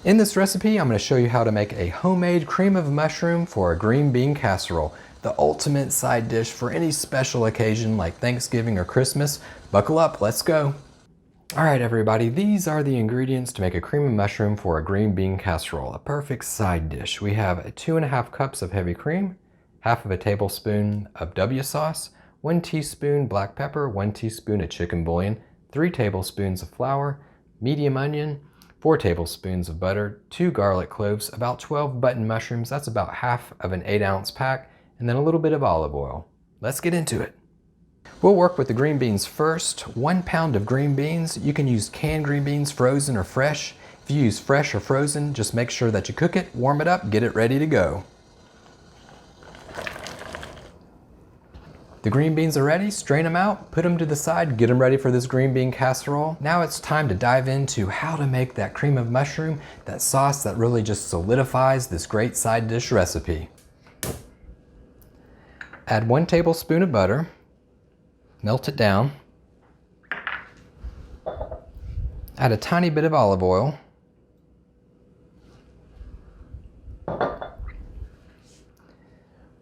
In this recipe, I'm going to show you how to make a homemade cream of mushroom for a green bean casserole, the ultimate side dish for any special occasion like Thanksgiving or Christmas. Buckle up, let's go. All right, everybody, these are the ingredients to make a cream of mushroom for a green bean casserole, a perfect side dish. We have 2½ cups of heavy cream, half of a tablespoon of W sauce, 1 teaspoon black pepper, 1 teaspoon of chicken bouillon, 3 tablespoons of flour, medium onion, 4 tablespoons of butter, 2 garlic cloves, about 12 button mushrooms, that's about half of an 8-ounce pack, and then a little bit of olive oil. Let's get into it. We'll work with the green beans first. 1 pound of green beans. You can use canned green beans, frozen or fresh. If you use fresh or frozen, just make sure that you cook it, warm it up, get it ready to go. The green beans are ready, strain them out, put them to the side, get them ready for this green bean casserole. Now it's time to dive into how to make that cream of mushroom, that sauce that really just solidifies this great side dish recipe. Add 1 tablespoon of butter, melt it down. Add a tiny bit of olive oil.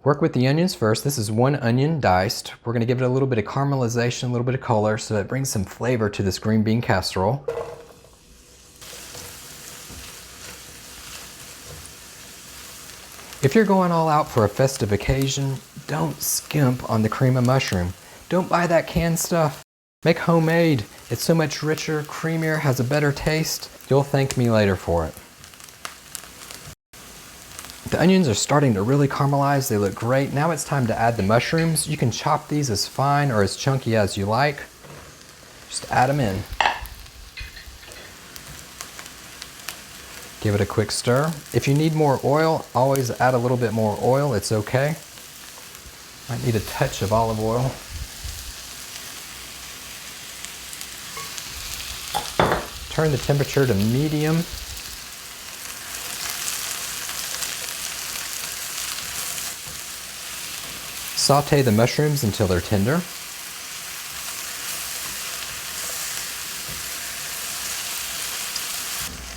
Work with the onions first. This is 1 onion diced. We're going to give it a little bit of caramelization, a little bit of color so that it brings some flavor to this green bean casserole. If you're going all out for a festive occasion, don't skimp on the cream of mushroom. Don't buy that canned stuff. Make homemade. It's so much richer, creamier, has a better taste. You'll thank me later for it. The onions are starting to really caramelize. They look great. Now it's time to add the mushrooms. You can chop these as fine or as chunky as you like. Just add them in. Give it a quick stir. If you need more oil, always add a little bit more oil. It's okay. Might need a touch of olive oil. Turn the temperature to medium. Saute the mushrooms until they're tender.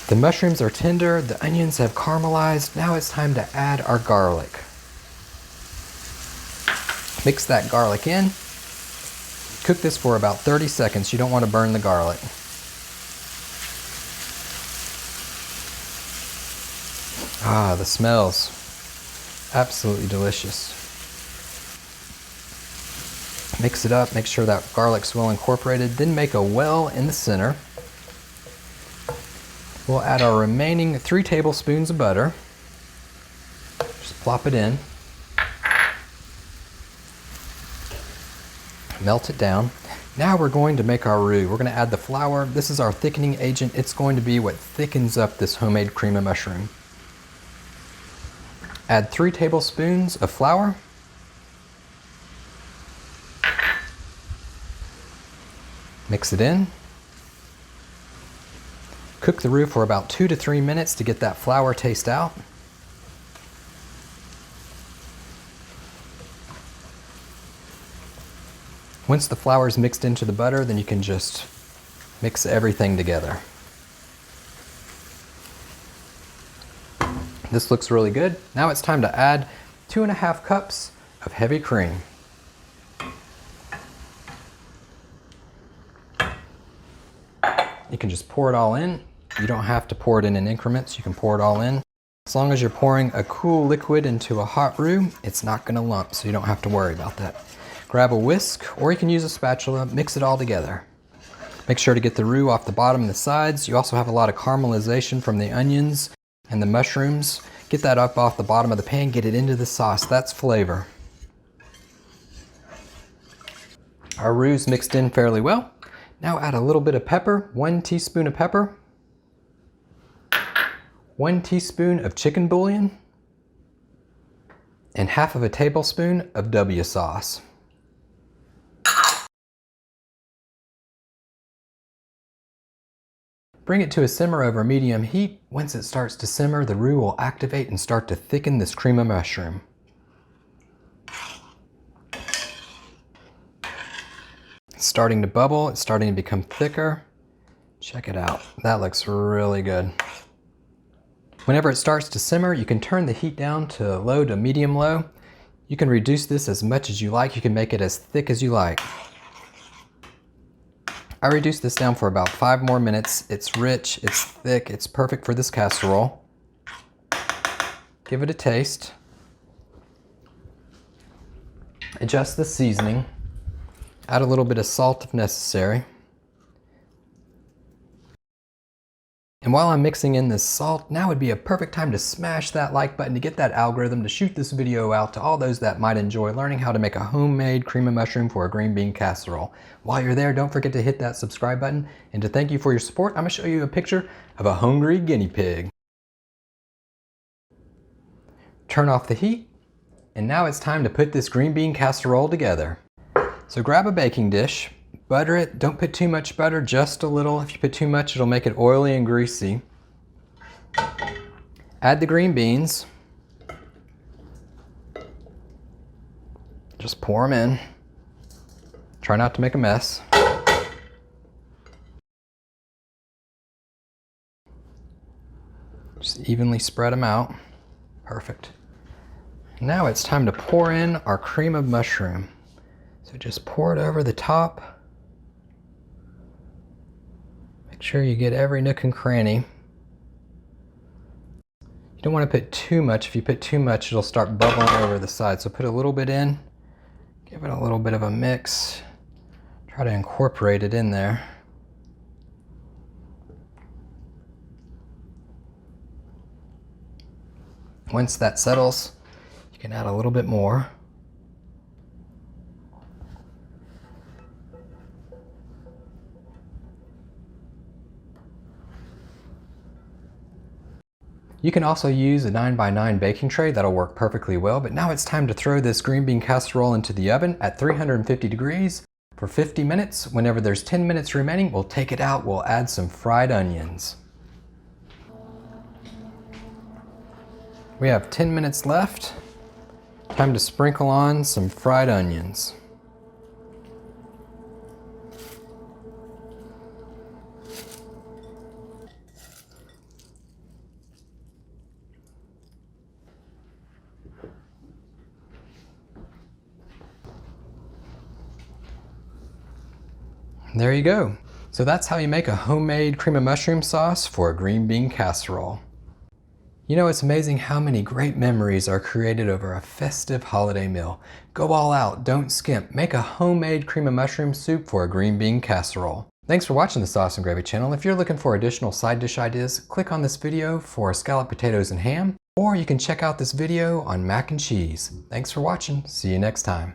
The mushrooms are tender, the onions have caramelized. Now it's time to add our garlic. Mix that garlic in. Cook this for about 30 seconds. You don't want to burn the garlic. Ah, the smells. Absolutely delicious. Mix it up, make sure that garlic's well incorporated, then make a well in the center. We'll add our remaining 3 tablespoons of butter. Just plop it in. Melt it down. Now we're going to make our roux. We're going to add the flour. This is our thickening agent. It's going to be what thickens up this homemade cream of mushroom. Add 3 tablespoons of flour. Mix it in. Cook the roux for about 2 to 3 minutes to get that flour taste out. Once the flour is mixed into the butter, then you can just mix everything together. This looks really good. Now it's time to add 2½ cups of heavy cream. You can just pour it all in. You don't have to pour it in increments. You can pour it all in. As long as you're pouring a cool liquid into a hot roux, it's not going to lump, so you don't have to worry about that. Grab a whisk, or you can use a spatula, mix it all together. Make sure to get the roux off the bottom and the sides. You also have a lot of caramelization from the onions and the mushrooms. Get that up off the bottom of the pan, get it into the sauce. That's flavor. Our roux mixed in fairly well. Now add a little bit of pepper, 1 teaspoon of pepper, 1 teaspoon of chicken bouillon, and half of a tablespoon of W sauce. Bring it to a simmer over medium heat. Once it starts to simmer, the roux will activate and start to thicken this cream of mushroom. It's starting to bubble, it's starting to become thicker. Check it out, that looks really good. Whenever it starts to simmer, you can turn the heat down to low to medium low. You can reduce this as much as you like. You can make it as thick as you like. I reduced this down for about 5 more minutes. It's rich, it's thick, it's perfect for this casserole. Give it a taste. Adjust the seasoning. Add a little bit of salt if necessary. And while I'm mixing in this salt, now would be a perfect time to smash that like button to get that algorithm to shoot this video out to all those that might enjoy learning how to make a homemade cream of mushroom for a green bean casserole. While you're there, don't forget to hit that subscribe button. And to thank you for your support, I'm going to show you a picture of a hungry guinea pig. Turn off the heat, and now it's time to put this green bean casserole together. So grab a baking dish. Butter it. Don't put too much butter, just a little. If you put too much, it'll make it oily and greasy. Add the green beans. Just pour them in. Try not to make a mess. Just evenly spread them out. Perfect. Now it's time to pour in our cream of mushroom. So just pour it over the top. Make sure you get every nook and cranny. You don't want to put too much. If you put too much, it'll start bubbling over the side. So put a little bit in, give it a little bit of a mix. Try to incorporate it in there. Once that settles, you can add a little bit more. You can also use a 9x9 baking tray. That'll work perfectly well. But now it's time to throw this green bean casserole into the oven at 350 degrees for 50 minutes. Whenever there's 10 minutes remaining, we'll take it out. We'll add some fried onions. We have 10 minutes left. Time to sprinkle on some fried onions. There you go. So that's how you make a homemade cream of mushroom sauce for a green bean casserole. You know, it's amazing how many great memories are created over a festive holiday meal. Go all out, don't skimp. Make a homemade cream of mushroom soup for a green bean casserole. Thanks for watching the Sauce and Gravy channel. If you're looking for additional side dish ideas, click on this video for scalloped potatoes and ham, or you can check out this video on mac and cheese. Thanks for watching. See you next time.